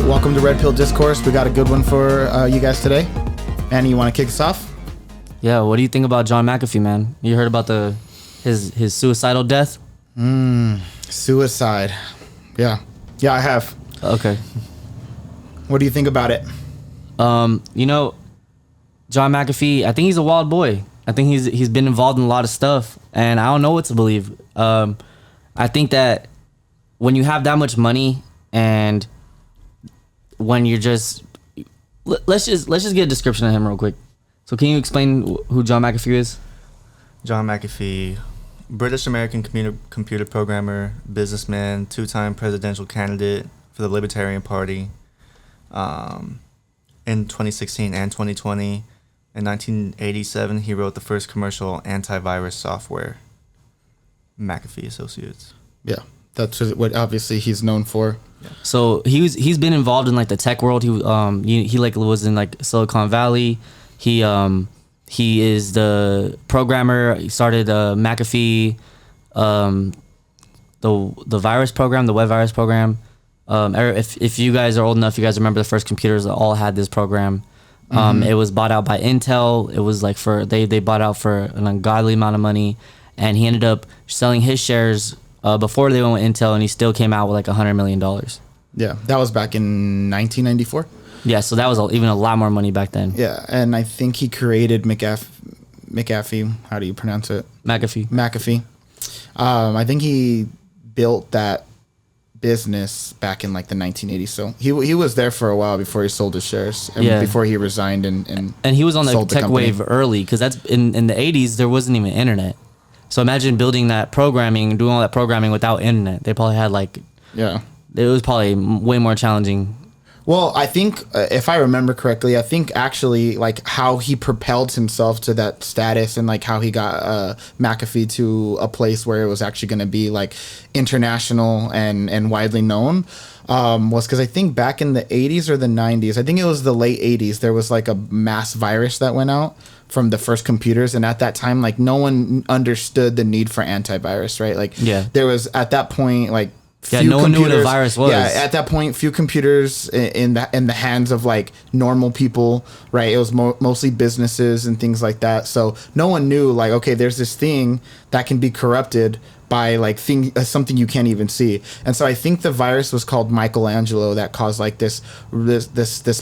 Welcome to Red Pill Discourse. We got a good one for you guys today. Annie, you want to kick us off? Yeah, what do you think about John McAfee, man? You heard about his suicidal death? Suicide. Yeah, I have. Okay. What do you think about it? John McAfee, I think he's a wild boy. I think he's been involved in a lot of stuff, and I don't know what to believe. I think that when you have that much money and when you're just let's just get a description of him real quick. So can you explain who John McAfee is? John McAfee, British-American computer programmer, businessman, two-time presidential candidate for the Libertarian Party in 2016 and 2020. In 1987, he wrote the first commercial antivirus software, McAfee Associates. Yeah, that's what obviously he's known for. Yeah. So he's been involved in like the tech world. He like was in like Silicon Valley. He is the programmer. He started McAfee, the virus program, the web virus program. If you guys are old enough, you guys remember the first computers that all had this program. It was bought out by Intel. It was like they bought out for an ungodly amount of money, and he ended up selling his shares before they went with Intel, and he still came out with like $100 million. Yeah, that was back in 1994. Yeah, so that was even a lot more money back then. Yeah, and I think he created McAfee. How do you pronounce it? McAfee. I think he built that business back in like the 1980s. So he was there for a while before he sold his shares and before he resigned and he was on the sold tech wave early, because that's in the 80s there wasn't even internet. So imagine building that programming, doing all that programming without internet. They probably had it was probably way more challenging. Well, I think if I remember correctly, I think actually like how he propelled himself to that status and like how he got McAfee to a place where it was actually going to be like international and widely known was because I think back in the 80s or the 90s, I think it was the late 80s, there was like a mass virus that went out from the first computers, and at that time like no one understood the need for antivirus, right? Like there was at that point like no one knew what a virus was. Yeah, at that point, few computers in the hands of like normal people, right? It was mostly businesses and things like that. So no one knew like, okay, there's this thing that can be corrupted by like something you can't even see. And so I think the virus was called Michelangelo that caused like this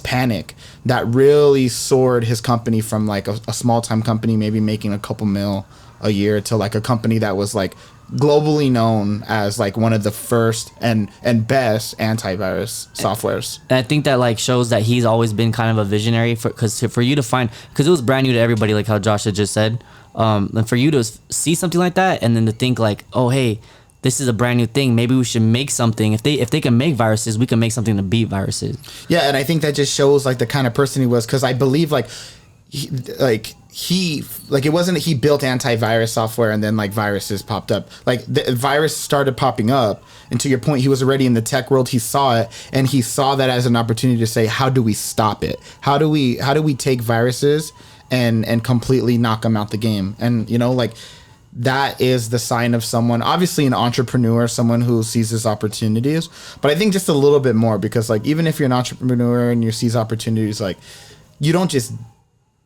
panic that really soared his company from like a small time company maybe making a couple mil a year to like a company that was like globally known as like one of the first and best antivirus softwares. And I think that like shows that he's always been kind of a visionary because for you to find, because it was brand new to everybody, like how Josh had just said, and for you to see something like that and then to think like, oh hey, this is a brand new thing, maybe we should make something. If they can make viruses, we can make something to beat viruses. Yeah, and I think that just shows like the kind of person he was, because I believe like he it wasn't that he built antivirus software and then like viruses popped up. Like the virus started popping up, and to your point, he was already in the tech world. He saw it, and he saw that as an opportunity to say, how do we stop it? How do we take viruses and completely knock them out the game? And like that is the sign of someone, obviously an entrepreneur, someone who seizes opportunities, but I think just a little bit more, because like even if you're an entrepreneur and you seize opportunities, like you don't just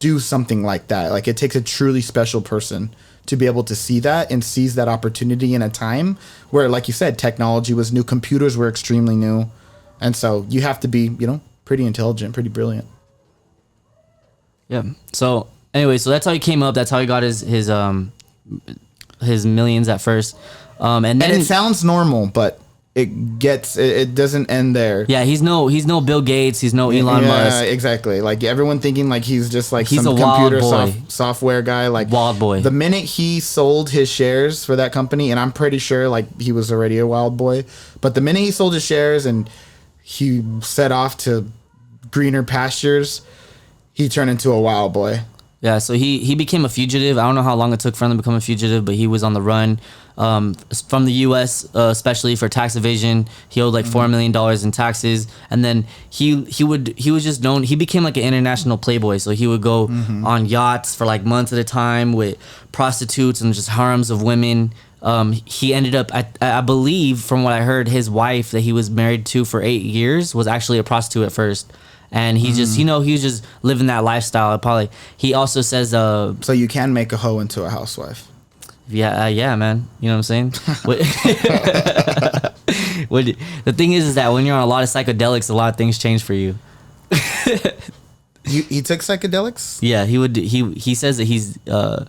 do something like that. Like it takes a truly special person to be able to see that and seize that opportunity in a time where, like you said, technology was new, computers were extremely new, and so you have to be, pretty intelligent, pretty brilliant. Yeah. So anyway, so that's how he came up. That's how he got his millions at first. And then it sounds normal, but it doesn't end there. Yeah, he's no Bill Gates, he's no Elon Musk. Yeah, exactly. Like everyone thinking like he's just like he's some a computer software guy, like wild boy. The minute he sold his shares for that company, and I'm pretty sure like he was already a wild boy, but the minute he sold his shares and he set off to greener pastures, he turned into a wild boy. Yeah, so he became a fugitive. I don't know how long it took for him to become a fugitive, but he was on the run from the U.S., especially for tax evasion. He owed like $4 million in taxes, and then he was just known. He became like an international playboy. So he would go on yachts for like months at a time with prostitutes and just harems of women. He ended up, I believe, from what I heard, his wife that he was married to for 8 years was actually a prostitute at first. And he just, he was just living that lifestyle. Probably. He also says, so you can make a hoe into a housewife. Yeah, man. You know what I'm saying? The thing is that when you're on a lot of psychedelics, a lot of things change for you. He took psychedelics? Yeah, he says that he's I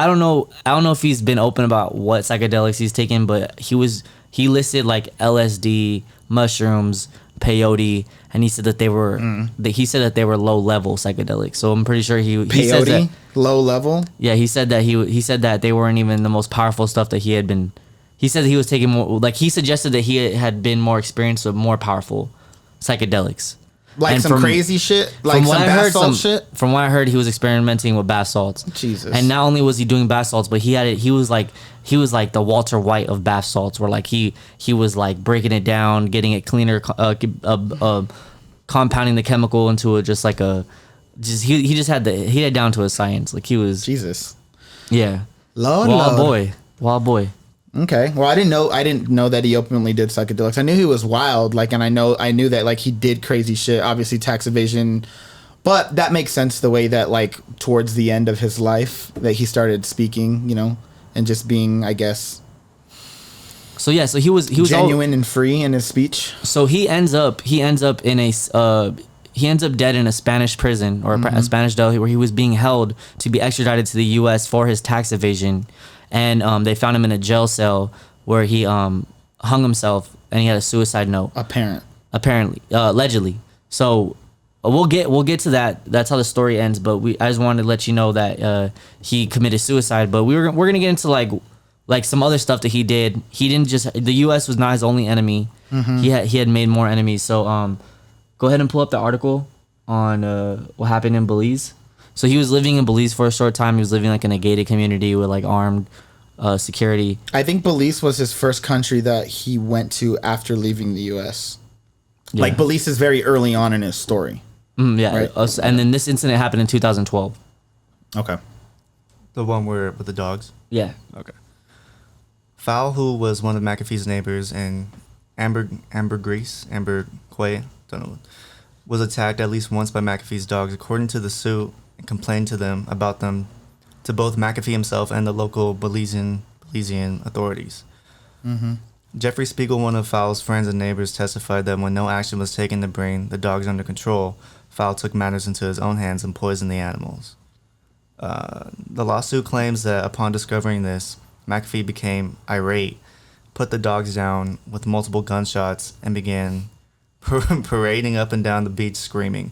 don't know if he's been open about what psychedelics he's taken, but he listed like LSD, mushrooms, peyote, and he said that they were low level psychedelics. So I'm pretty sure he says that low level. Yeah, he said that they weren't even the most powerful stuff that he had been. He said that he was taking more. Like he suggested that he had been more experienced with more powerful psychedelics. Like and some crazy shit, like some bath salt shit. From what I heard, he was experimenting with bath salts. Jesus. And not only was he doing bath salts, but he was like the Walter White of bath salts, where like he was like breaking it down, getting it cleaner, compounding the chemical into he had it down to a science. Like he was Jesus. Yeah. Wild boy. Okay. Well, I didn't know that he openly did psychedelics. I knew he was wild, like, and I knew that like he did crazy shit, obviously tax evasion, but that makes sense the way that like towards the end of his life that he started speaking, and just being, I guess. So yeah, so he was genuine and free in his speech. So he ends up dead in a Spanish prison or a Spanish jail where he was being held to be extradited to the U.S. for his tax evasion. And they found him in a jail cell where he hung himself, and he had a suicide note. Apparently, allegedly. So we'll get to that. That's how the story ends. But I just wanted to let you know that he committed suicide. But we're gonna get into like some other stuff that he did. He didn't just, the U.S. was not his only enemy. He had made more enemies. So go ahead and pull up the article on what happened in Belize. So he was living in Belize for a short time. He was living like in a gated community with like armed security. I think Belize was his first country that he went to after leaving the U.S. Yeah. Like Belize is very early on in his story. Yeah, right? And then this incident happened in 2012. Okay. The one where with the dogs? Yeah. Okay. Fowl, who was one of McAfee's neighbors in Amber Quay, don't know, was attacked at least once by McAfee's dogs. According to the suit, and complained about them to both McAfee himself and the local Belizean authorities. Jeffrey Spiegel, one of Fowl's friends and neighbors, testified that when no action was taken to bring the dogs under control, Fowl took matters into his own hands and poisoned the animals. The lawsuit claims that upon discovering this, McAfee became irate, put the dogs down with multiple gunshots, and began parading up and down the beach screaming.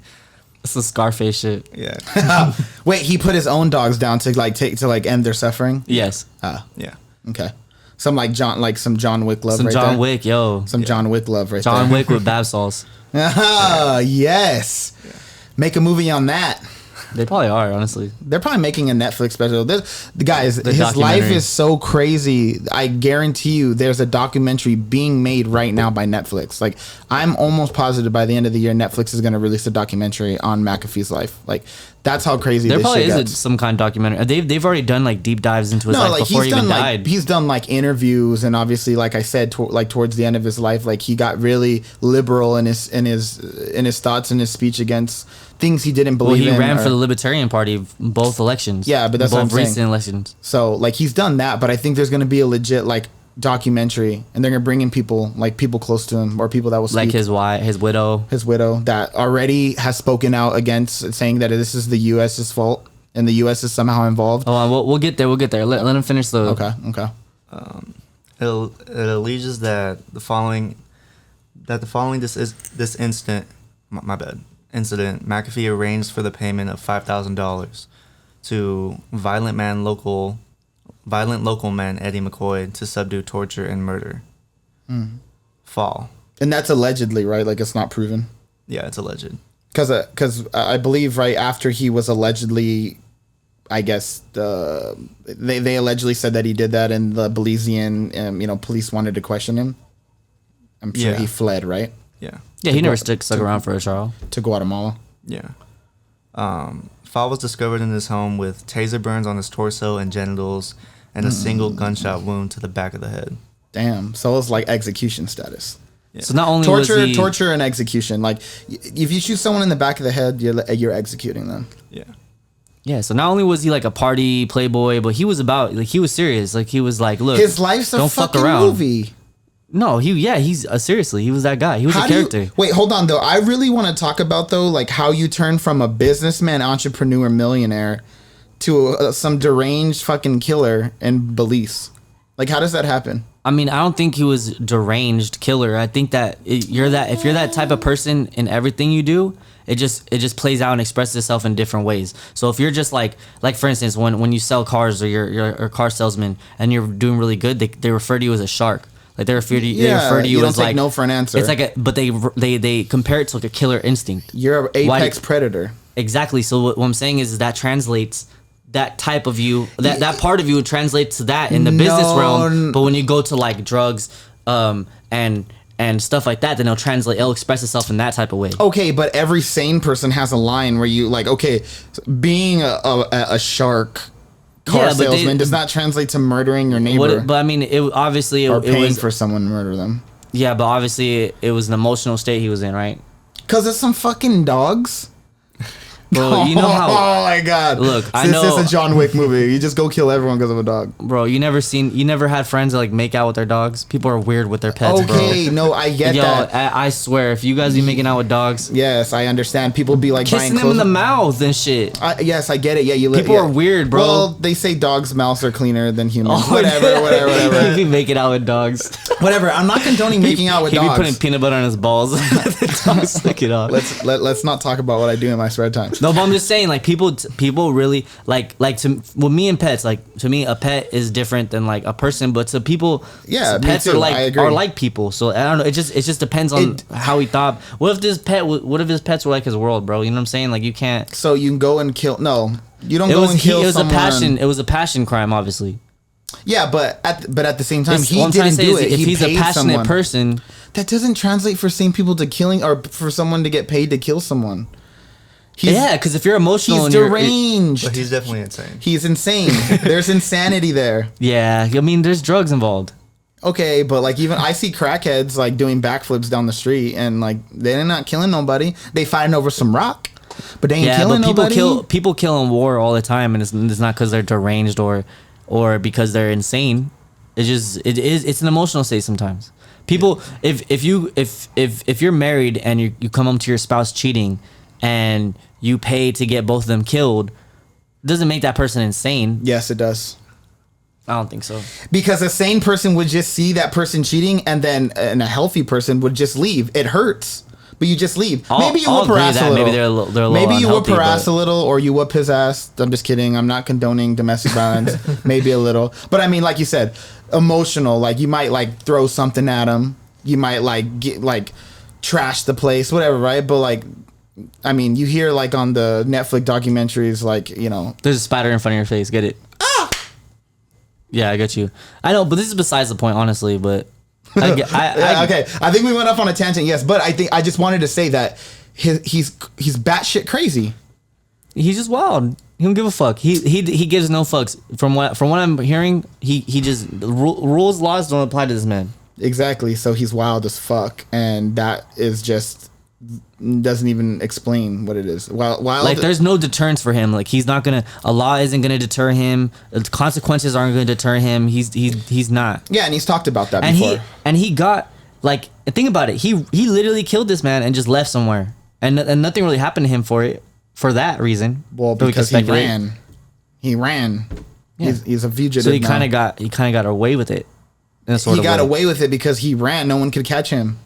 It's the Scarface shit. Yeah. Wait, he put his own dogs down to end their suffering? Yes. Yeah. Okay. Some John Wick love Some right John there. Wick, yo. Some yeah. John Wick love right John there. John Wick with bath salts. Yes. Yeah. Make a movie on that. They probably are, honestly. They're probably making a Netflix special. His life is so crazy. I guarantee you there's a documentary being made right now by Netflix. Like, I'm almost positive by the end of the year, Netflix is going to release a documentary on McAfee's life. Like, that's how crazy there this shit probably gets. is some kind of documentary. They've already done, like, deep dives into his life before he even died. He's done, like, interviews, and obviously, like I said, towards the end of his life, like, he got really liberal in his thoughts and his speech against things he didn't believe in. Well, he ran for the Libertarian Party both elections. Yeah, but that's what I'm saying. Both recent elections. So, like, he's done that, but I think there's going to be a legit, like, documentary, and they're going to bring in people close to him, or people that will speak. Like his widow, that already has spoken out against, saying that this is the U.S.'s fault, and the U.S. is somehow involved. Oh, we'll get there. Let him finish the... Okay. It alleges that the following this incident, McAfee arranged for the payment of $5,000 to violent local man Eddie McCoy to subdue torture and murder. Fall. And that's allegedly, right? Like, it's not proven. Yeah, it's alleged. Because I believe right after he was allegedly, I guess they allegedly said that he did that, and the Belizean police wanted to question him. I'm sure he fled, right? Yeah. Yeah, he never stuck around for a trial. To Guatemala. Yeah. Fall was discovered in his home with taser burns on his torso and genitals and a single gunshot wound to the back of the head. Damn. So it was like execution status. Yeah. So not only torture and execution. Like if you shoot someone in the back of the head, you're executing them. Yeah. Yeah, so not only was he like a party playboy, but he was he was serious. Like he was like, look, his life's a fucking movie. No, he's seriously, he was that guy. He was a character. Wait, hold on though. I really want to talk about though, like how you turn from a businessman, entrepreneur, millionaire to some deranged fucking killer in Belize. Like, how does that happen? I mean, I don't think he was deranged killer. I think that if you're that type of person in everything you do, it just plays out and expresses itself in different ways. So if you're just like for instance, when you sell cars or you're a car salesman and you're doing really good, they refer to you as a shark. Like they refer to you as like no for an answer. It's like but they compare it to like a killer instinct. You're an apex predator. Exactly. So what I'm saying is that translates that type of you, that part of you translates to that in the business realm. But when you go to like drugs, and stuff like that, then it'll express itself in that type of way. Okay, but every sane person has a line where you like, okay, being a shark car salesman does not translate to murdering your neighbor. But I mean, it paying for someone to murder them. Yeah, but obviously it was an emotional state he was in, right? Because it's some fucking dogs. Bro, you know how? Oh my god! Look, I know this is a John Wick movie. You just go kill everyone because of a dog. Bro, you never had friends that like make out with their dogs. People are weird with their pets. Okay, bro. No, I get that. I swear, if you guys be making out with dogs, yes, I understand. People be like kissing them in the mouth and shit. Yes, I get it. Yeah, people are weird, bro. Well, they say dogs' mouths are cleaner than humans. Whatever. You be making out with dogs. Whatever. I'm not condoning making out with dogs. He be putting peanut butter on his balls. The dogs lick it off. Let's not talk about what I do in my spare time. No, but I'm just saying, like people really like with me and pets. Like to me, a pet is different than like a person. But to people, pets are like people. So I don't know. It just depends on how he thought. What if his pets were like his world, bro? You know what I'm saying? Like you can't. So you can go and kill. No, you don't go and kill. It was someone. a passion. It was a passion crime, obviously. Yeah, but at the same time, he didn't do it. If he's a passionate person, that doesn't translate for sane people to killing or for someone to get paid to kill someone. Because if you're emotional, he's deranged. But he's definitely insane. He's insane. There's insanity there. Yeah, I mean, there's drugs involved. Okay, but like even I see crackheads like doing backflips down the street and like they're not killing nobody. They fighting over some rock, but they ain't killing nobody. People kill in war all the time, and it's not because they're deranged or because they're insane. It's an emotional state sometimes. People, if you're married and you come home to your spouse cheating and you pay to get both of them killed, doesn't make that person insane. Yes, it does. I don't think so. Because a sane person would just see that person cheating and a healthy person would just leave. It hurts, but you just leave. Maybe you whoop her ass a little. Maybe they're a little Maybe you unhealthy, whoop her ass a little or you whoop his ass. I'm just kidding. I'm not condoning domestic violence. Maybe a little. But I mean, like you said, emotional. Like you might like throw something at him. You might like trash the place, whatever, right? But like, I mean, you hear like on the Netflix documentaries, like, you know, there's a spider in front of your face. Get it? Ah! Yeah, I get you. I know, but this is besides the point, honestly. But okay, I think we went off on a tangent. Yes, but I just wanted to say that he's batshit crazy. He's just wild. He don't give a fuck. He gives no fucks. From what I'm hearing, he just rules, laws don't apply to this man. Exactly. So he's wild as fuck, and that is just doesn't even explain what it is. Wild. Like there's no deterrence for him. Like a law isn't gonna deter him. The consequences aren't gonna deter him. He's not. Yeah, and he's talked about that before. He got like, think about it. He literally killed this man and just left somewhere, and nothing really happened to him for that reason. Well, because he ran. He ran. Yeah. He's a fugitive. So he kind of got away with it. He got away with it because he ran. No one could catch him.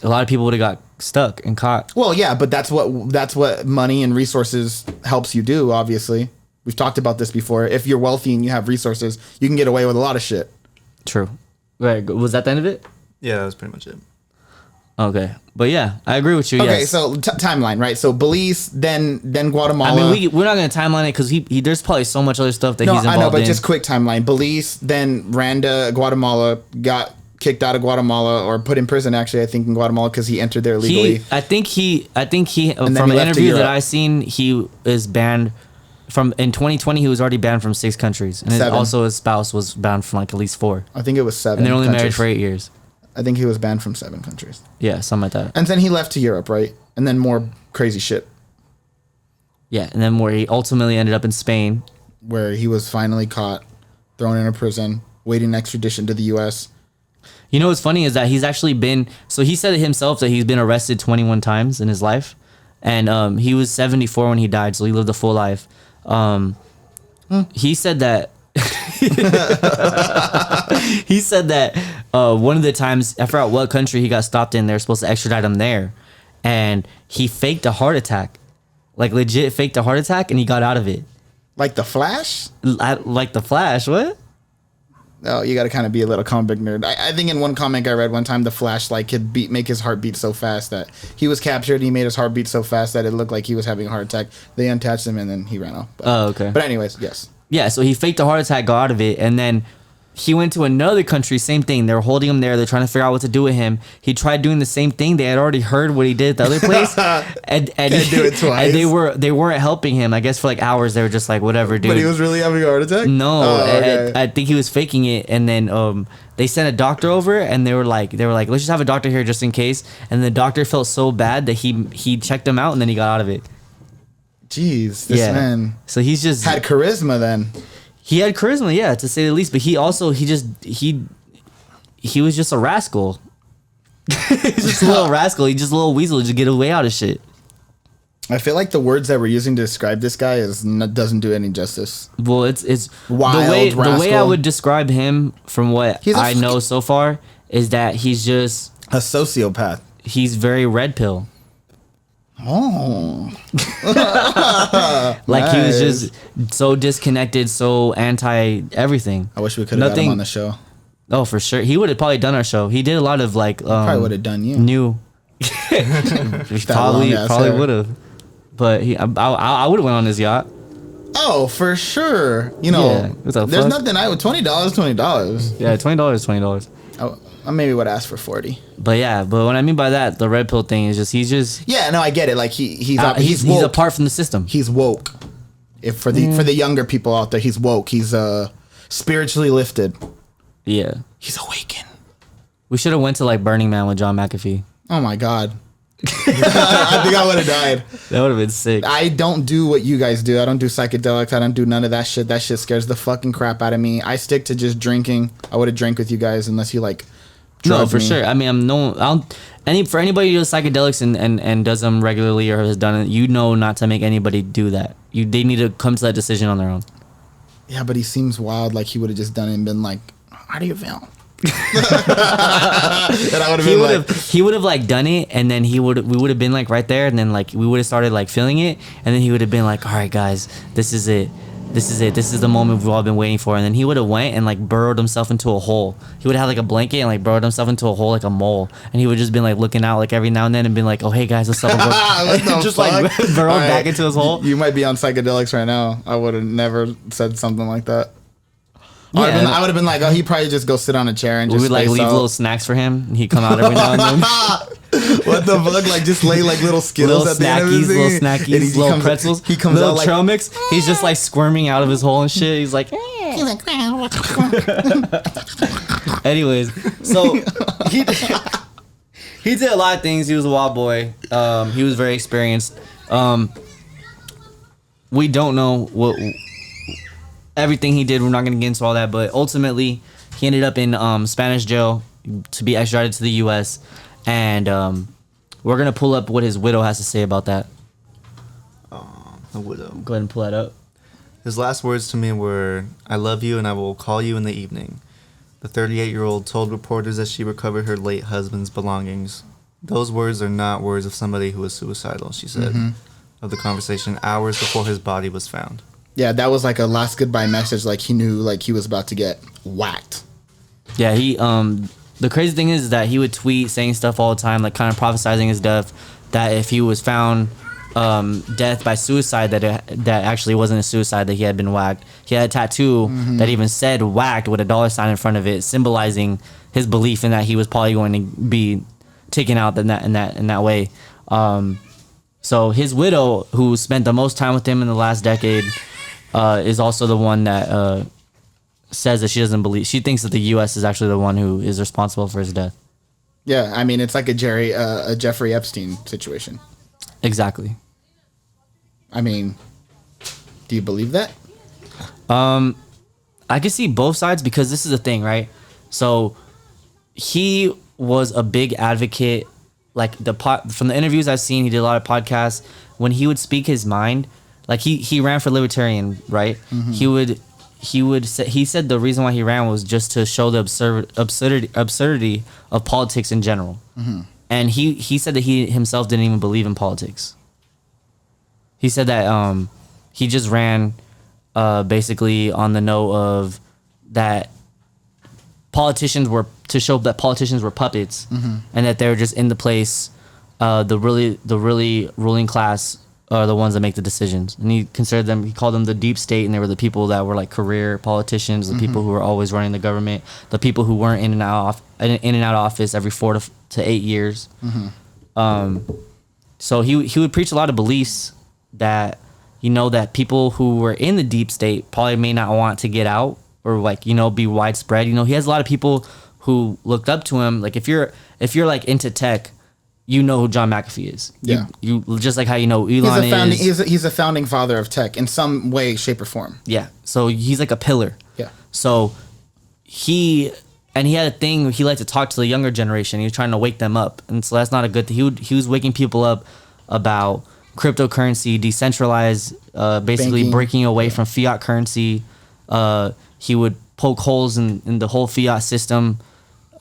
A lot of people would have got stuck and caught. Well, yeah, but that's what money and resources helps you do. Obviously, we've talked about this before. If you're wealthy and you have resources, you can get away with a lot of shit. True. Right. Was that the end of it? Yeah, that was pretty much it. Okay, but yeah, I agree with you. Okay, yes. so timeline, right? So Belize, then Guatemala. I mean, we're not gonna timeline it because he there's probably so much other stuff that no, he's involved I know, but in. just quick timeline. Belize, then Randa, Guatemala, got kicked out of Guatemala or put in prison. Actually, I think in Guatemala because he entered there illegally. I think he from he an left to interview that Europe. I seen, he is banned from in 2020. He was already banned from 6 countries, and Seven. also his spouse was banned from like at least 4. I think it was 7. And they're only married countries. for 8 years. I think he was banned from 7 countries. Yeah, something like that. And then he left to Europe, right? And then more crazy shit Yeah, and then where he ultimately ended up in Spain. where he was finally caught, thrown in a prison, waiting extradition to the U.S. You know what's funny is that he's actually been. So he said it himself that he's been arrested 21 times in his life, and he was 74 when he died, so he lived a full life. He said that. He said that one of the times, I forgot what country he got stopped in, they were supposed to extradite him there, and he faked a heart attack, like legit faked a heart attack, and he got out of it. Like the Flash? Like the Flash, what? Oh, you got to kind of be a little comic nerd. I think in one comic I read one time, the Flash like could make his heart beat so fast that he was captured. He made his heart beat so fast that it looked like he was having a heart attack. They unattached him and then he ran off. But, Oh, okay. But anyways, yes. Yeah, so he faked a heart attack, got out of it, and then he went to another country, same thing. They were holding him there. They're trying to figure out what to do with him. He tried doing the same thing. They had already heard what he did at the other place, and do it twice. And they weren't helping him. I guess for like hours they were just like, whatever, dude. But he was really having a heart attack? No, Oh, okay. I think he was faking it, and then they sent a doctor over, and they were like, let's just have a doctor here just in case. And the doctor felt so bad that he checked him out, and then he got out of it. Jeez, this man So he's just had charisma then. He had charisma, yeah, to say the least. But he also he was just a rascal. He's just a little rascal. He's just a little weasel to get away out of shit. I feel like the words that we're using to describe this guy doesn't do any justice. Well, it's Wild the way I rascal. would describe him from what I know so far is that he's just A sociopath. he's very red pill. Oh. Like he was Nice. just so disconnected, so anti everything. I wish we could have got him Nothing- on the show. Oh, for sure. He would have probably done our show. He did a lot of like Probably would have done you. new. probably long-ass hair. would have. But I would have went on his yacht. Oh, for sure. You know, Yeah, what the there's fuck? nothing I would $20. Yeah, $20. I maybe would ask for 40. But yeah, but what I mean by that, the red pill thing is just he's just Yeah, no, I get it. Like he's he's woke. apart from the system. He's woke. If for the younger people out there, he's woke. He's spiritually lifted. Yeah, He's awakened. we should have went to like Burning Man with John McAfee. Oh my god. I think I would have died. That would have been sick. I don't do what you guys do. I don't do psychedelics. I don't do none of that shit. That shit scares the fucking crap out of me. I stick to just drinking. I would have drank with you guys unless you like. No, drugged for me. sure. I mean, for anybody who does psychedelics and does them regularly or has done it, you know not to make anybody do that. They need to come to that decision on their own. Yeah, but he seems wild. Like he would have just done it and been like, "How do you feel?" And I would have been like, He would have like done it, and then we would have been like right there, and then like we would have started like feeling it, and then he would have been like, all right guys, this is it, this is the moment we've all been waiting for, and then he would have went and like burrowed himself into a hole. He would have had like a blanket and like burrowed himself into a hole like a mole, and he would just been like looking out like every now and then and been like, oh hey guys, what's up? What the Just fuck? like burrowed All back into his hole. You might be on psychedelics right now. I would have never said something like that. Yeah. I would have been like, oh, he probably just go sit on a chair and We just would like space leave out. little snacks for him, and he'd come out every now and then. What the fuck? Like just lay like little Skittles Little at the end of his thing. little And snackies, little comes, pretzels. He comes little out like trail mix. He's just like squirming out of his hole and shit. He's like, anyways, so he did a lot of things. He was a wild boy. He was very experienced. We don't know what everything he did. We're not going to get into all that, but ultimately he ended up in Spanish jail to be extradited to the U.S. And we're going to pull up what his widow has to say about that. A widow. Go ahead and pull that up. His last words to me were, "I love you and I will call you in the evening." The 38-year-old told reporters that she recovered her late husband's belongings. Those words are not words of somebody who was suicidal, she said, of the conversation hours before his body was found. yeah, that was like a last goodbye message. Like he knew like he was about to get whacked. Yeah, the crazy thing is that he would tweet saying stuff all the time, like kind of prophesizing his death. That if he was found death by suicide, that actually wasn't a suicide, that he had been whacked. He had a tattoo that even said "whacked" with a dollar sign in front of it, symbolizing his belief in that he was probably going to be taken out in that way. So his widow, who spent the most time with him in the last decade, is also the one that says that she doesn't believe. She thinks that the U.S. is actually the one who is responsible for his death. Yeah, I mean, it's like a Jeffrey Epstein situation. Exactly. I mean, do you believe that? I can see both sides, because this is the thing, right? So he was a big advocate, like from the interviews I've seen, he did a lot of podcasts. When he would speak his mind, like he ran for libertarian, right? He said the reason why he ran was just to show the absurdity of politics in general. And he said that he himself didn't even believe in politics. He said that he just ran basically on the note of that to show that politicians were puppets, and that they were just in the place. The really ruling class are the ones that make the decisions, and he called them the deep state, and they were the people that were like career politicians, the people who were always running the government, the people who weren't in and out of office every 4 to 8 years. So he would preach a lot of beliefs that, that people who were in the deep state probably may not want to get out, or like, be widespread. He has a lot of people who looked up to him. Like if you're like into tech, who John McAfee is. Yeah. You just like how Elon is. He's a founding father of tech in some way, shape, or form. Yeah. So he's like a pillar. Yeah. So he had a thing. He liked to talk to the younger generation. He was trying to wake them up, and so that's not a good thing. He was waking people up about cryptocurrency, decentralized, basically Banking. breaking away from fiat currency. He would poke holes in the whole fiat system.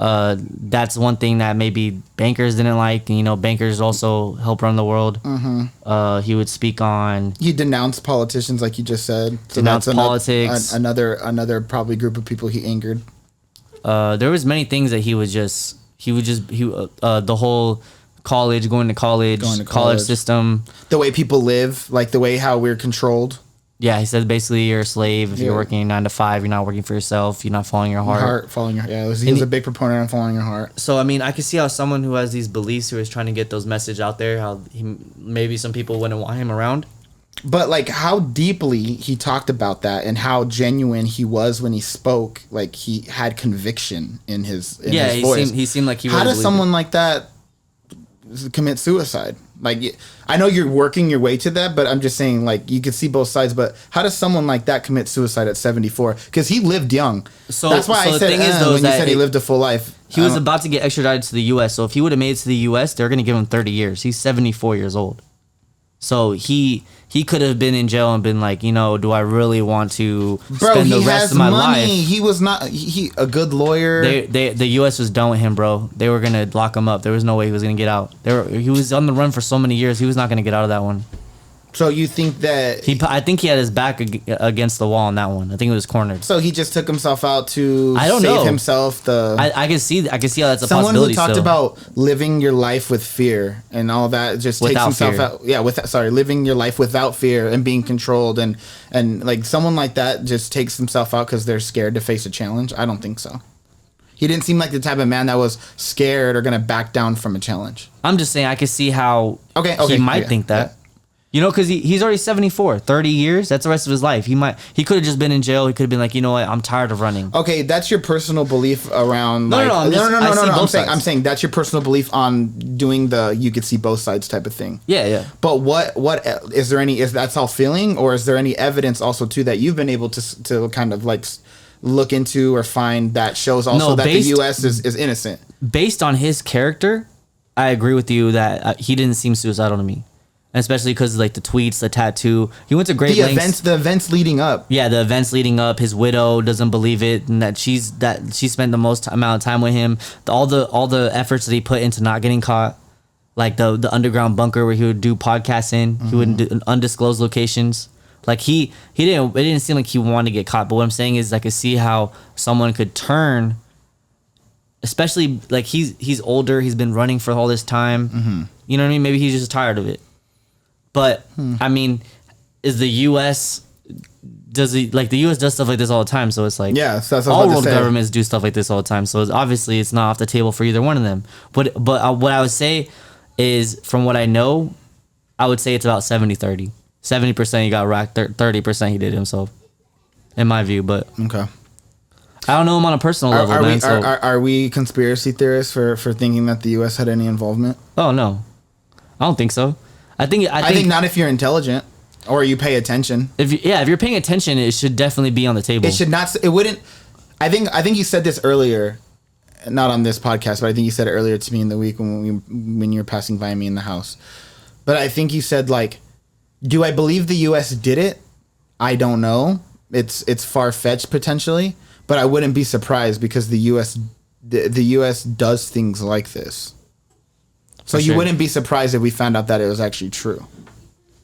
That's one thing that maybe bankers didn't like. And, bankers also help run the world. He would speak on. He denounced politicians, like you just said. So denounced politics. Another probably group of people he angered. There was many things that he would just the whole going to college system, the way people live, like the way how we're controlled. Yeah, he said basically you're a slave. If you're working 9 to 5, you're not working for yourself. You're not following your heart. He was a big proponent on following your heart. So I mean, I can see how someone who has these beliefs, who is trying to get those messages out there, how maybe some people wouldn't want him around. But like how deeply he talked about that, and how genuine he was when he spoke, like he had conviction in his voice. He seemed like he. How does someone like that commit suicide? Like, I know you're working your way to that, but I'm just saying, like, you can see both sides. But how does someone like that commit suicide at 74? Because he lived young. So that's why I said, when you said he lived a full life. He was about to get extradited to the U.S. So if he would have made it to the U.S., they're going to give him 30 years. He's 74 years old. So he could have been in jail and been like, do I really want to spend the rest of my life? He was not a good lawyer. The U.S. was done with him, bro. They were gonna lock him up. There was no way he was gonna get out. He was on the run for so many years. He was not gonna get out of that one. So you think that I think he had his back against the wall on that one. I think it was cornered. So he just took himself out to save himself. I can see how that's a someone possibility. Someone who talked about living your life with fear and all that just without takes himself fear. out. Yeah, living your life without fear and being controlled, and like someone like that just takes himself out because they're scared to face a challenge. I don't think so. He didn't seem like the type of man that was scared or gonna back down from a challenge. I'm just saying I can see how he might think that. Yeah. Because he's already 74, 30 years. That's the rest of his life. He could have just been in jail. He could have been like, I'm tired of running. Okay, that's your personal belief around. No. I'm saying that's your personal belief on doing the you could see both sides type of thing. Yeah. But what is there any? Is that's all feeling, or is there any evidence also too that you've been able to kind of like look into or find that shows also that the U.S. is innocent? Based on his character, I agree with you that he didn't seem suicidal to me. Especially because like the tweets, the tattoo, he went to great lengths. The events leading up. Yeah, the events leading up. His widow doesn't believe it, and that she spent the most amount of time with him. All the efforts that he put into not getting caught, like the underground bunker where he would do podcasts in. He would do undisclosed locations. Like he didn't. It didn't seem like he wanted to get caught. But what I'm saying is, I could see how someone could turn especially like he's older. He's been running for all this time. Mm-hmm. You know what I mean? Maybe he's just tired of it. But I mean, is the U.S. the U.S. does stuff like this all the time? So it's like so that's what I was all about to world say. governments do stuff like this all the time. So obviously it's not off the table for either one of them. But what I would say is, from what I know, I would say it's about 70-30. 70% he got racked, 30% he did himself, in my view. But Okay. I don't know him on a personal level, man. Are we conspiracy theorists for thinking that the U.S. had any involvement? Oh no, I don't think so. I think not if you're intelligent or you pay attention. If you're paying attention, it should definitely be on the table. It should not. It wouldn't. I think you said this earlier, not on this podcast, but I think you said it earlier to me in the week when you were passing by me in the house. But I think you said, like, do I believe the U.S. did it? I don't know. It's far fetched potentially, but I wouldn't be surprised because the U.S. does things like this. So you wouldn't be surprised if we found out that it was actually true.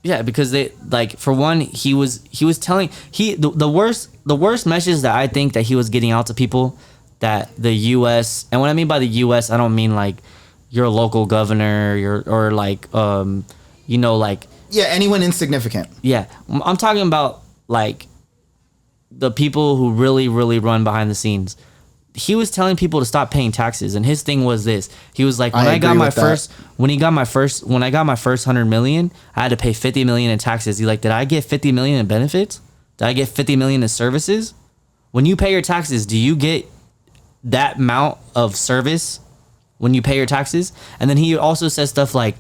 Yeah, because they, like, for one, he was telling the worst message that I think that he was getting out to people, that the U.S. and what I mean by the U.S. I don't mean like your local governor, or like like, yeah, anyone insignificant. Yeah, I'm talking about like the people who really run behind the scenes. He was telling people to stop paying taxes, and his thing was this. He was like, when I got my first 100 million, I had to pay 50 million in taxes. He's like, did I get 50 million in benefits? Did I get 50 million in services? When you pay your taxes, do you get that amount of service when you pay your taxes? And then he also says stuff like,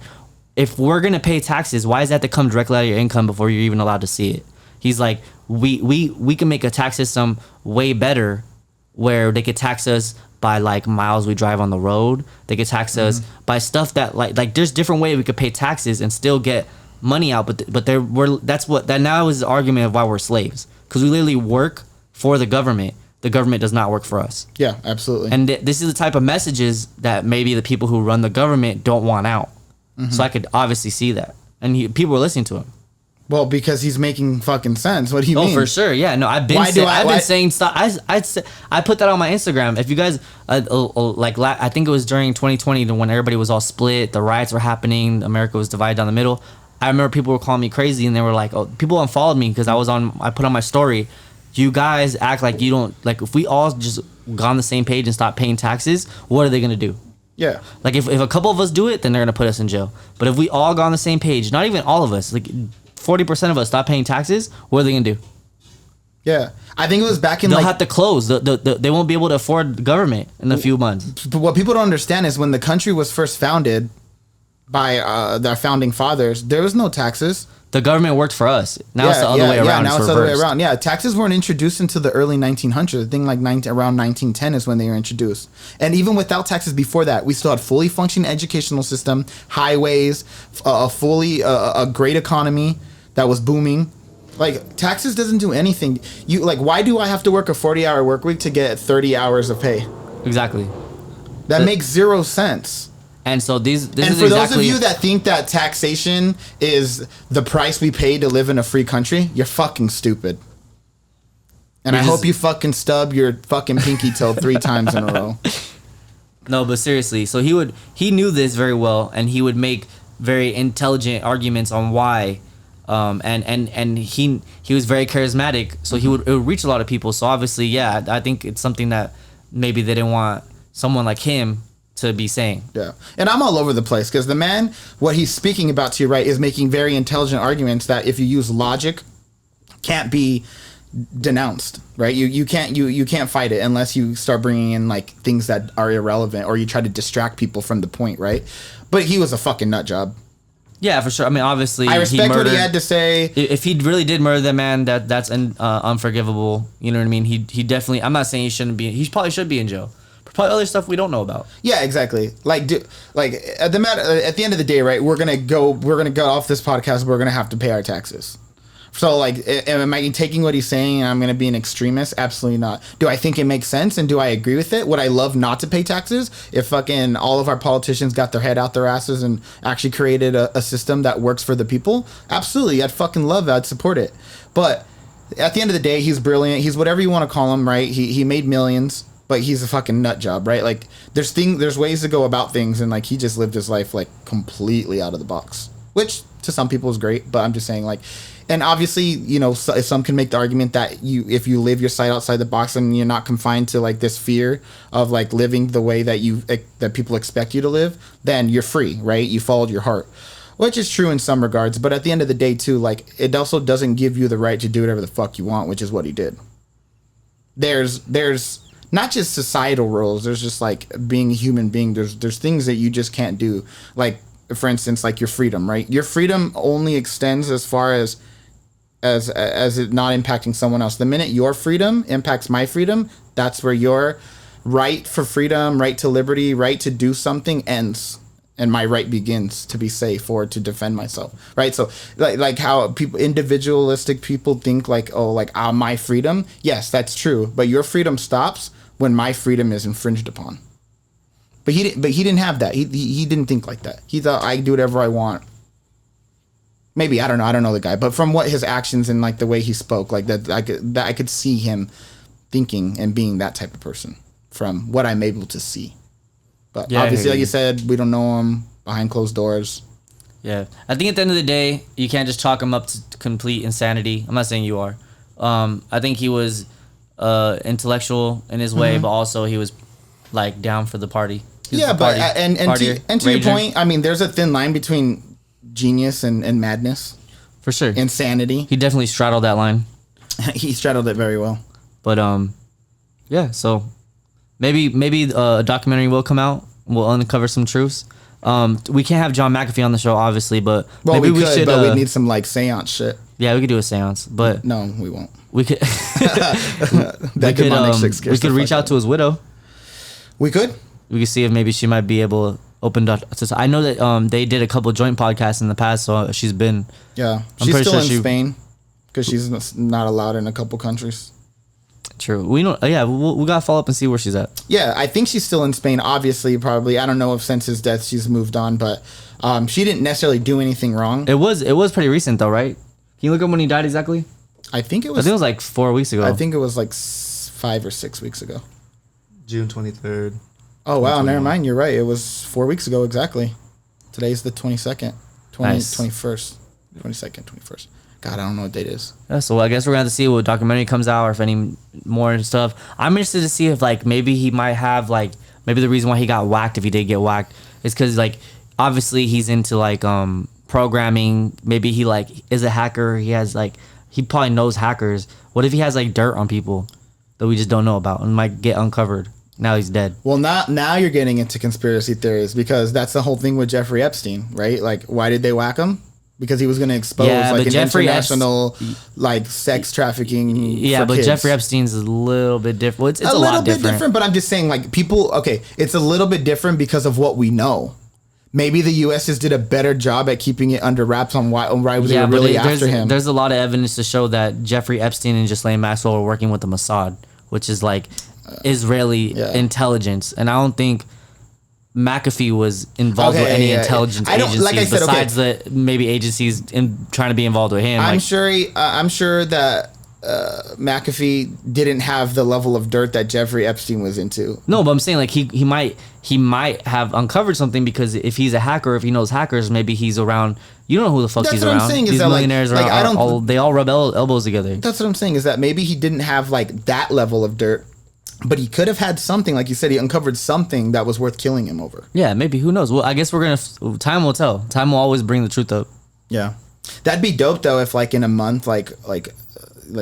if we're gonna pay taxes, why does that have to come directly out of your income before you're even allowed to see it? He's like, we can make a tax system way better, where they could tax us by like miles we drive on the road. They could tax us by stuff that like there's different ways we could pay taxes and still get money out. But that now is the argument of why we're slaves, because we literally work for the government. The government does not work for us. Yeah, absolutely. And this is the type of messages that maybe the people who run the government don't want out. So I could obviously see that, and people were listening to him. Well, because he's making fucking sense. What do you mean? Oh, for sure. Yeah. No, I've been saying stuff. I put that on my Instagram. If you guys I think it was during 2020 when everybody was all split, the riots were happening, America was divided down the middle. I remember people were calling me crazy, and they were like, "Oh, people unfollowed me because I put on my story. You guys act like you don't like. If we all just got on the same page and stopped paying taxes, what are they gonna do?" Yeah. Like if a couple of us do it, then they're gonna put us in jail. But if we all got on the same page, not even all of us, like 40% of us stop paying taxes, what are they gonna do? Yeah, I think it was back in they'll have to close. They won't be able to afford the government in a few months. But what people don't understand is when the country was first founded by the founding fathers, there was no taxes. The government worked for us. Now it's the other way around. Yeah, now it's the other way around. Yeah, taxes weren't introduced until the early 1900s. I think around 1910 is when they were introduced. And even without taxes before that, we still had fully functioning educational system, highways, a great economy that was booming. Like, taxes doesn't do anything. Why do I have to work a 40-hour work week to get 30 hours of pay? Exactly. That makes zero sense. And so those of you that think that taxation is the price we pay to live in a free country, you're fucking stupid. And I hope you fucking stub your fucking pinky toe 3 times in a row. No, but seriously, so he knew this very well, and he would make very intelligent arguments on why. And he was very charismatic, so it would reach a lot of people. So obviously, yeah, I think it's something that maybe they didn't want someone like him to be saying. Yeah. And I'm all over the place because the man, what he's speaking about to you, right, is making very intelligent arguments that if you use logic can't be denounced, right? You can't fight it unless you start bringing in like things that are irrelevant or you try to distract people from the point, right? But he was a fucking nut job. Yeah, for sure. I mean, obviously, I respect what he had to say. If he really did murder that man, that's unforgivable. You know what I mean? He definitely. I'm not saying he shouldn't be. He probably should be in jail. Probably other stuff we don't know about. Yeah, exactly. At the end of the day, right? We're gonna go off this podcast. We're gonna have to pay our taxes. So, like, am I taking what he's saying and I'm gonna be an extremist? Absolutely not. Do I think it makes sense and do I agree with it? Would I love not to pay taxes if fucking all of our politicians got their head out their asses and actually created a system that works for the people? Absolutely, I'd fucking love it. I'd support it. But at the end of the day, he's brilliant. He's whatever you want to call him, right? He made millions. but he's a fucking nut job, right? Like there's ways to go about things, and like he just lived his life like completely out of the box, which to some people is great. But I'm just saying, like, and obviously, you know, some can make the argument that if you live your side outside the box and you're not confined to like this fear of like living the way that people expect you to live, then you're free, right? You followed your heart, which is true in some regards. But at the end of the day, too, like it also doesn't give you the right to do whatever the fuck you want, which is what he did. There's not just societal rules. There's just like being a human being. There's things that you just can't do. Like, for instance, like your freedom, right? Your freedom only extends as far as it not impacting someone else. The minute your freedom impacts my freedom, that's where your right for freedom, right to liberty, right to do something ends, and my right begins to be safe or to defend myself, right? So like how individualistic people think like, oh, like my freedom. Yes, that's true, but your freedom stops when my freedom is infringed upon. But he didn't have that. He didn't think like that. He thought I can do whatever I want. Maybe, I don't know the guy, but from what his actions and like the way he spoke, like that I could see him thinking and being that type of person from what I'm able to see. But yeah, obviously, like you said, we don't know him behind closed doors. Yeah, I think at the end of the day, you can't just chalk him up to complete insanity. I'm not saying you are. I think he was intellectual in his way, but also he was like down for the party. Yeah, but and to your point, I mean, there's a thin line between genius and madness. For sure. Insanity. He definitely straddled that line. He straddled it very well. But yeah, so maybe a documentary will come out. We'll uncover some truths. We can't have John McAfee on the show, obviously, but maybe we should. But we need some like seance shit. Yeah, we could do a seance, but no, we won't. We could. we could reach out to his widow. We could. We could see if maybe she might be able to open up. I know that they did a couple joint podcasts in the past, so she's been. Yeah, she's still in Spain because she's not allowed in a couple countries. True. We know. Yeah, we gotta follow up and see where she's at. Yeah, I think she's still in Spain. Obviously, probably. I don't know if since his death she's moved on, but she didn't necessarily do anything wrong. It was pretty recent though, right? Can you look up when he died exactly? I think it was like 4 weeks ago. I think it was like 5 or 6 weeks ago. June 23rd. Oh wow, never mind. You're right. It was 4 weeks ago exactly. Today's the 22nd, 21st, 22nd, 21st. God, I don't know what date it is. Yeah, so I guess we're gonna have to see what documentary comes out or if any more stuff. I'm interested to see if like maybe he might have like maybe the reason why he got whacked if he did get whacked is because like obviously he's into like programming. Maybe he like is a hacker. He probably knows hackers. What if he has like dirt on people that we just don't know about and might get uncovered? Now he's dead. Well, now you're getting into conspiracy theories because that's the whole thing with Jeffrey Epstein, right? Like, why did they whack him? Because he was going to expose like an international like sex trafficking. Yeah, but kids. Jeffrey Epstein's a little bit different. Well, it's a lot bit different. But I'm just saying, like people. Okay, it's a little bit different because of what we know. Maybe the U.S. just did a better job at keeping it under wraps on why they were really after him. There's a lot of evidence to show that Jeffrey Epstein and Ghislaine Maxwell were working with the Mossad, which is like Israeli intelligence, and I don't think McAfee was involved with any intelligence agencies besides the maybe agencies trying to be involved with him. I'm sure that McAfee didn't have the level of dirt that Jeffrey Epstein was into. No, but I'm saying like he might have uncovered something because if he's a hacker, if he knows hackers, maybe he's around. You don't know who the fuck he's around. That's what I'm saying. These millionaires around, they all rub elbows together. That's what I'm saying is that maybe he didn't have like that level of dirt. But he could have had something, like you said, he uncovered something that was worth killing him over. Yeah, maybe. Who knows? Well, I guess time will tell. Time will always bring the truth up. Yeah. That'd be dope, though, if, like, in a month, like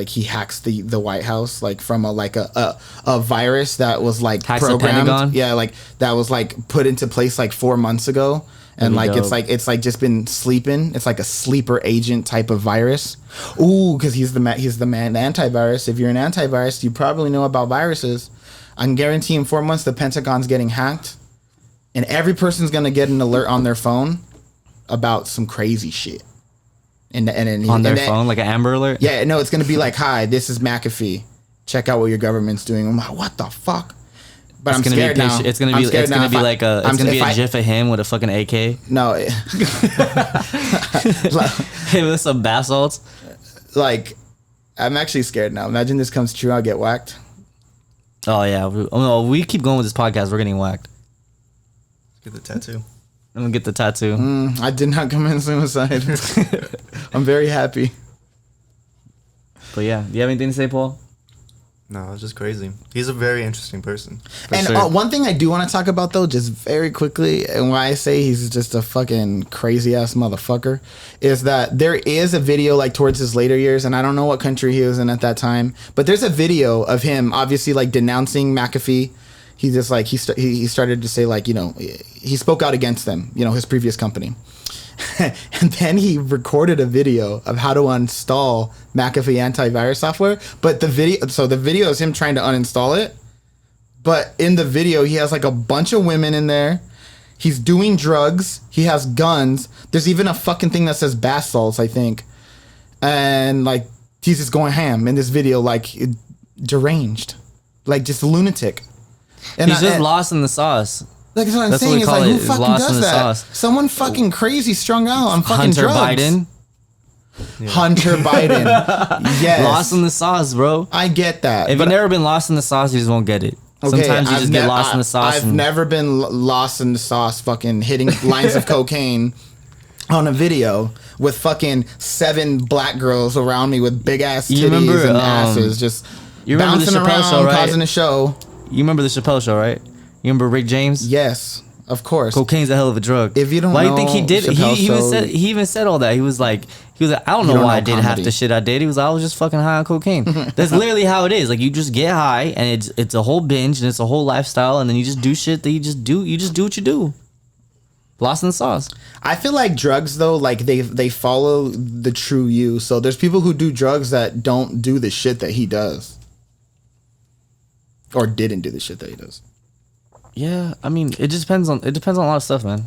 he hacks the White House, like, from a virus that was, like, hacks programmed. The Pentagon? Yeah, like, that was, like, put into place, like, 4 months ago. And like it's just been sleeping. It's like a sleeper agent type of virus. Ooh, because he's the antivirus. If you're an antivirus, you probably know about viruses. I can guarantee in 4 months the Pentagon's getting hacked, and every person's gonna get an alert on their phone about some crazy shit. And on their phone, like an Amber Alert. Yeah, no, it's gonna be like, "Hi, this is McAfee. Check out what your government's doing." I'm like, "What the fuck?" But I'm scared now. It's gonna be like a GIF of him with a fucking AK. No, him with some bath salts. Like, I'm actually scared now. Imagine this comes true, I'll get whacked. Oh yeah, we keep going with this podcast. We're getting whacked. Get the tattoo. I'm gonna get the tattoo. I did not commit suicide. I'm very happy. But yeah, do you have anything to say, Paul? No, it's just crazy. He's a very interesting person. And sure. one thing I do want to talk about, though, just very quickly, and why I say he's just a fucking crazy ass motherfucker, is that there is a video like towards his later years, and I don't know what country he was in at that time, but there's a video of him obviously like denouncing McAfee. He just like he started to say like, you know, he spoke out against them, you know, his previous company. And then he recorded a video of how to uninstall McAfee antivirus software. But the video is him trying to uninstall it. But in the video, he has like a bunch of women in there. He's doing drugs. He has guns. There's even a fucking thing that says bath salts, I think. And like, he's just going ham in this video, like deranged, like just lunatic. And He's just lost in the sauce. Like that's what I'm That's saying. what we It's call like, it, who is fucking lost in does the that? sauce. Someone fucking crazy strung out on fucking Hunter drugs. Biden. Yeah. Hunter Biden. Yes. Lost in the sauce, bro. I get that. If but you've never been lost in the sauce, you just won't get it. okay, Sometimes you just get lost in the sauce. I've never been lost in the sauce fucking hitting lines of cocaine on a video with fucking 7 black girls around me with big ass You titties remember, and asses just you remember the bouncing Chappelle around, show, right? causing a show. You remember the Chappelle show, right? You remember Rick James? Yes, of course. Cocaine's a hell of a drug. If you don't why do know you think he did it? Chappelle He even said all that. He was like, I don't know don't why know I did half comedy. the shit I did. He was like, I was just fucking high on cocaine. That's literally how it is. Like, you just get high and it's a whole binge and it's a whole lifestyle, and then you just do shit that you just do what you do. Lost in the sauce. I feel like drugs though, like they follow the true you. So there's people who do drugs that don't do the shit that he does. Or didn't do the shit that he does. Yeah, I mean, it depends on a lot of stuff, man.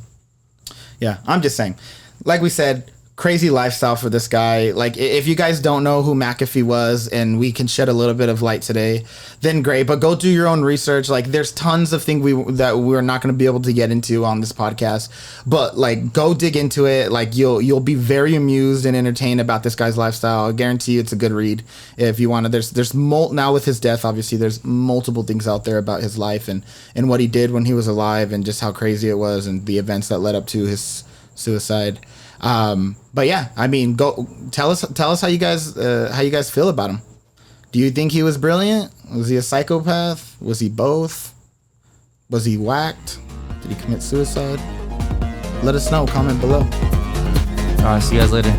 Yeah, I'm just saying. Like we said, crazy lifestyle for this guy. Like, if you guys don't know who McAfee was and we can shed a little bit of light today, then great. But go do your own research. Like, there's tons of things that we're not going to be able to get into on this podcast. But, like, go dig into it. Like, you'll be very amused and entertained about this guy's lifestyle. I guarantee you it's a good read. If you want to, now with his death, obviously, there's multiple things out there about his life and what he did when he was alive and just how crazy it was and the events that led up to his suicide. But yeah, I mean, go tell us how you guys feel about him. Do you think he was brilliant? Was he a psychopath? Was he both? Was he whacked? Did he commit suicide? Let us know. Comment below. All right, see you guys later.